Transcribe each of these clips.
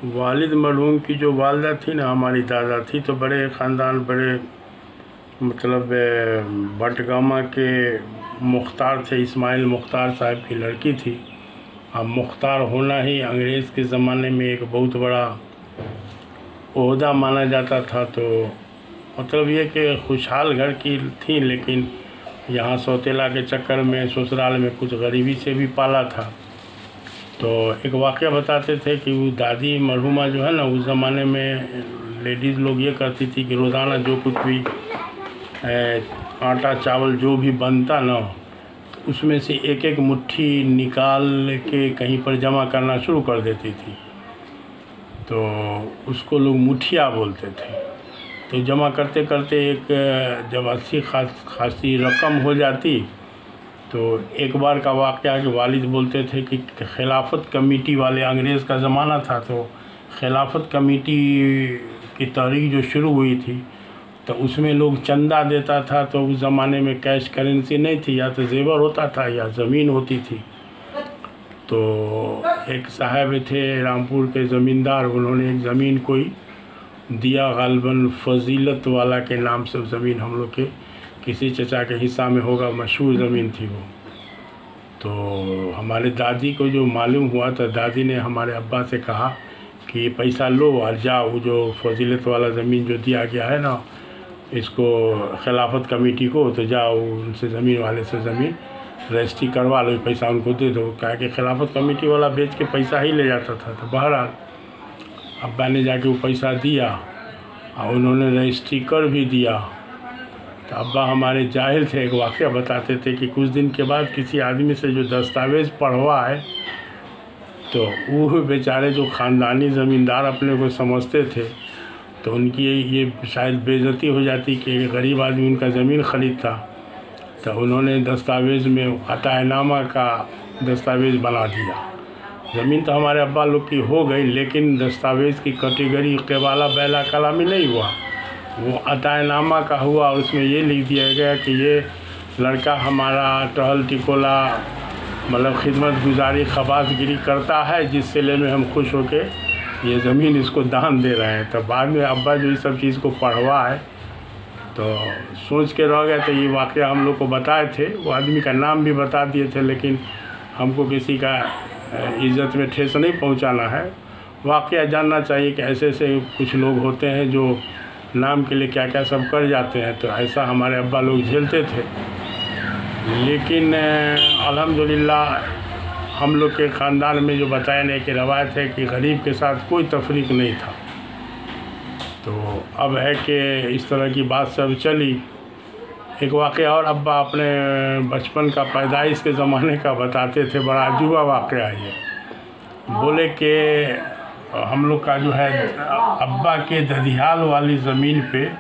वालिद मरहूम की जो वालदा थी ना, हमारी दादा थी, तो बड़े ख़ानदान, बड़े मतलब बटगामा के मुख्तार थे, इस्माइल मुख्तार साहब की लड़की थी। अब मुख्तार होना ही अंग्रेज़ के ज़माने में एक बहुत बड़ा ओहदा माना जाता था। तो मतलब ये कि खुशहाल घर की थी, लेकिन यहाँ सौतेला के चक्कर में ससुराल में कुछ गरीबी से भी पाला था। तो एक वाक़या बताते थे कि वो दादी मरहुमा जो है ना, उस ज़माने में लेडीज़ लोग ये करती थी कि रोज़ाना जो कुछ भी आटा चावल जो भी बनता ना, तो उसमें से एक एक मुट्ठी निकाल के कहीं पर जमा करना शुरू कर देती थी। तो उसको लोग मुठिया बोलते थे। तो जमा करते करते एक जब अच्छी खासी रकम हो जाती, तो एक बार का वाक़या कि वालिद बोलते थे कि खिलाफत कमेटी वाले, अंग्रेज़ का ज़माना था, तो खिलाफत कमेटी की तहरीक जो शुरू हुई थी, तो उसमें लोग चंदा देता था। तो उस ज़माने में कैश करेंसी नहीं थी, या तो जेवर होता था या ज़मीन होती थी। तो एक साहब थे रामपुर के ज़मींदार, उन्होंने एक ज़मीन कोई दिया, गालिबन फजीलत वाला के नाम से ज़मीन हम लोग के किसी चचा के हिस्सा में होगा, मशहूर ज़मीन थी वो। तो हमारे दादी को जो मालूम हुआ, तो दादी ने हमारे अब्बा से कहा कि ये पैसा लो और जाओ, वो जो फजीलत वाला ज़मीन जो दिया गया है ना इसको खिलाफत कमेटी को, तो जाओ उनसे ज़मीन वाले से ज़मीन रजिस्ट्री करवा लो, पैसा उनको दे दो। क्या कि खिलाफत कमेटी वाला बेच के पैसा ही ले जाता था। तो बहरहाल अब्बा ने जाके वो पैसा दिया और उन्होंने रजिस्ट्री कर भी दिया। तो अब्बा हमारे जाहिल थे, एक वाक़या बताते थे कि कुछ दिन के बाद किसी आदमी से जो दस्तावेज़ पढ़वा है, तो वो बेचारे जो ख़ानदानी ज़मींदार अपने को समझते थे, तो उनकी ये शायद बेइज्जती हो जाती कि एक गरीब आदमी उनका ज़मीन ख़रीदता। तो उन्होंने दस्तावेज़ में अतायनामा का दस्तावेज़ बना दिया। ज़मीन तो हमारे अब्बा लोग की हो गई, लेकिन दस्तावेज़ की कैटेगरी केवाला बैला कलामी नहीं हुआ, वो अतायनामा का हुआ। और उसमें ये लिख दिया गया कि ये लड़का हमारा टहल टिकोला मतलब खिदमत गुजारी खबासगिरी करता है, जिस सिले में हम खुश होके ये ज़मीन इसको दान दे रहे हैं। तो बाद में अब्बा जो इस सब चीज़ को पढ़वा है, तो सोच के रह गए। तो ये वाक़या हम लोग को बताए थे, वो आदमी का नाम भी बता दिए थे, लेकिन हमको किसी का इज़्ज़त में ठेस नहीं पहुंचाना है। वाक़या जानना चाहिए कि ऐसे ऐसे कुछ लोग होते हैं जो नाम के लिए क्या क्या सब कर जाते हैं। तो ऐसा हमारे अब्बा लोग झेलते थे, लेकिन अल्हम्दुलिल्लाह हम लोग के ख़ानदान में जो बताने की रवायत है कि गरीब के साथ कोई तफरीक नहीं था। तो अब है कि इस तरह की बात सब चली। एक वाक़या और अब्बा अपने बचपन का, पैदाइश के ज़माने का बताते थे, बड़ा अजूबा वाक़या ये। बोले कि हम लोग का जो है अब्बा के ददियाल वाली ज़मीन पे,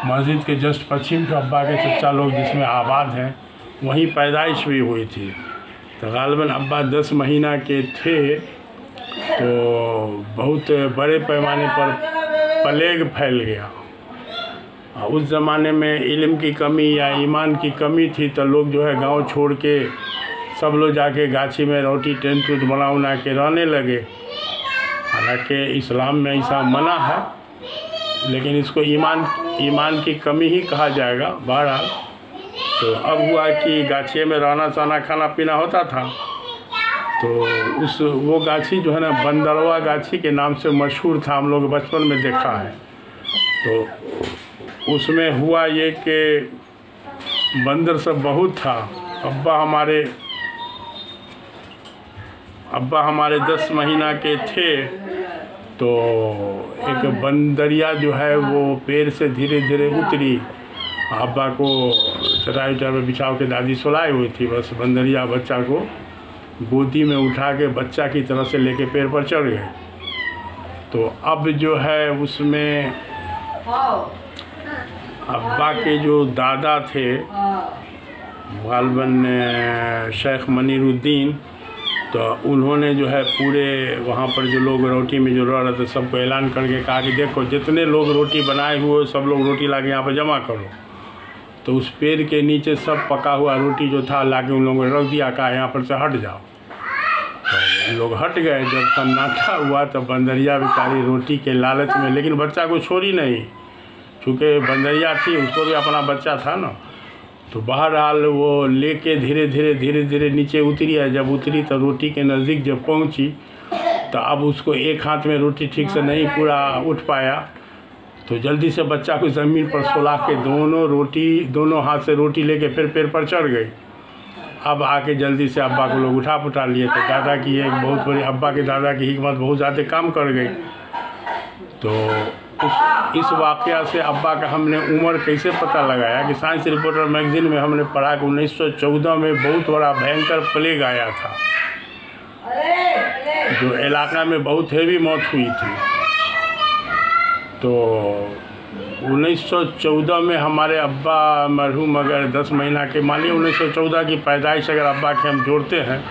मस्जिद के जस्ट पश्चिम पे अब्बा के चचा लोग जिसमें आबाद हैं, वहीं पैदाइश भी हुई थी। तो गालिबन अब्बा 10 महीना के थे, तो बहुत बड़े पैमाने पर प्लेग फैल गया। उस ज़माने में इल्म की कमी या ईमान की कमी थी, तो लोग जो है गांव छोड़ के सब लोग जाके गाछी में रोटी टेंट उट बना के रहने लगे। हालांकि इस्लाम में ऐसा मना है, लेकिन इसको ईमान की कमी ही कहा जाएगा। बहरहाल तो अब हुआ कि गाछी में रहना सहना खाना पीना होता था। तो वो गाछी जो है ना, बंदरवा गाछी के नाम से मशहूर था, हम लोग बचपन में देखा है। तो उसमें हुआ ये कि बंदर सब बहुत था। अब्बा हमारे 10 महीना के थे, तो एक बंदरिया जो है वो पेड़ से धीरे धीरे उतरी। अब्बा को चटाई उटाई में बिछाव के दादी सुलाई हुई थी, बस बंदरिया बच्चा को गोदी में उठा के बच्चा की तरह से लेके पेड़ पर चढ़ गए। तो अब जो है उसमें अब्बा के जो दादा थे गालिबन शेख मनीरुद्दीन, तो उन्होंने जो है पूरे वहाँ पर जो लोग रोटी में जो रह रहे थे सबको ऐलान करके कहा कि देखो जितने लोग रोटी बनाए हुए सब लोग रोटी ला के यहाँ पर जमा करो। तो उस पेड़ के नीचे सब पका हुआ रोटी जो था ला के उन लोगों ने रख दिया, कहा यहाँ पर से हट जाओ। तो लोग हट गए। जब सन्नाटा हुआ तो बंदरिया बेचारी रोटी के लालच में, लेकिन बच्चा को छोड़ी नहीं, चूँकि बंदरिया थी, उसको भी अपना बच्चा था ना। तो बहरहाल वो लेके धीरे धीरे नीचे उतरी है। जब उतरी तो रोटी के नज़दीक जब पहुंची तो अब उसको एक हाथ में रोटी ठीक से नहीं पूरा उठ पाया, तो जल्दी से बच्चा को ज़मीन पर सुला के दोनों हाथ से रोटी लेके फिर पेड़ पर चढ़ गई। अब आके जल्दी से अब्बा को लोग उठा पुठा लिए। तो दादा की एक बहुत बड़ी, अब्बा के दादा की हिकमत बहुत ज़्यादा काम कर गई। तो इस वाक़या से अब्बा का हमने उम्र कैसे पता लगाया कि साइंस रिपोर्टर मैगज़ीन में हमने पढ़ा कि 1914 में बहुत बड़ा भयंकर प्लेग आया था, जो इलाका में बहुत हेवी मौत हुई थी। तो 1914 में हमारे अब्बा मरहूम अगर 10 महीना के, मान लीजिए 1914 की पैदाइश अगर अब्बा के हम जोड़ते हैं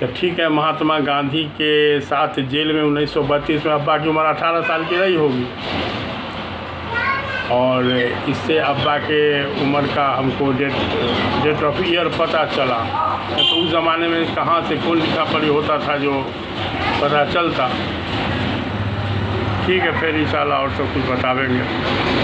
तो ठीक है, महात्मा गांधी के साथ जेल में 1932 में अब्बा की उम्र 18 साल की रही होगी। और इससे अब्बा के उम्र का हमको डेट ऑफ ईयर पता चला। तो उस ज़माने में कहाँ से कौन लिखा पढ़ी होता था जो पता चलता। ठीक है, फिर इंशाल्लाह और सब कुछ बतावेंगे।